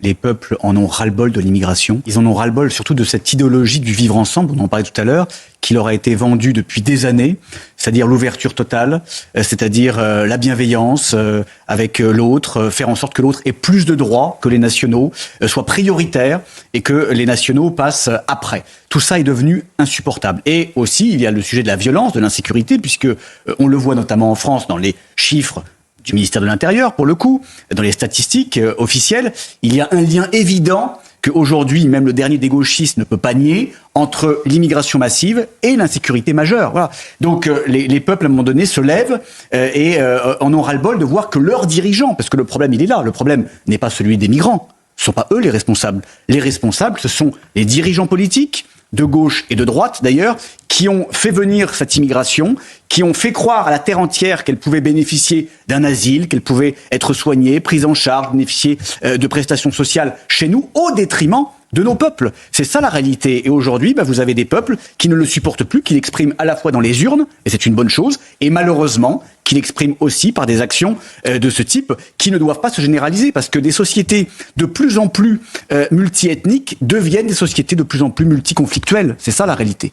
Les peuples en ont ras-le-bol de l'immigration. Ils en ont ras-le-bol surtout de cette idéologie du vivre ensemble, on en parlait tout à l'heure, qui leur a été vendue depuis des années, c'est-à-dire l'ouverture totale, c'est-à-dire la bienveillance avec l'autre, faire en sorte que l'autre ait plus de droits, que les nationaux soient prioritaires et que les nationaux passent après. Tout ça est devenu insupportable. Et aussi, il y a le sujet de la violence, de l'insécurité, puisque on le voit notamment en France dans les chiffres du ministère de l'Intérieur, pour le coup, dans les statistiques officielles, il y a un lien évident qu'aujourd'hui, même le dernier des gauchistes ne peut pas nier, entre l'immigration massive et l'insécurité majeure. Voilà. Donc les peuples, à un moment donné, se lèvent et en ont ras-le-bol de voir que leurs dirigeants, parce que le problème, il est là, le problème n'est pas celui des migrants, ce ne sont pas eux les responsables. Les responsables, ce sont les dirigeants politiques, de gauche et de droite d'ailleurs, qui ont fait venir cette immigration, qui ont fait croire à la terre entière qu'elle pouvait bénéficier d'un asile, qu'elle pouvait être soignée, prise en charge, bénéficier de prestations sociales chez nous, au détriment de nos peuples. C'est ça la réalité. Et aujourd'hui, vous avez des peuples qui ne le supportent plus, qui l'expriment à la fois dans les urnes, et c'est une bonne chose, et malheureusement, qui l'expriment aussi par des actions de ce type qui ne doivent pas se généraliser, parce que des sociétés de plus en plus multiethniques deviennent des sociétés de plus en plus multiconflictuelles. C'est ça la réalité.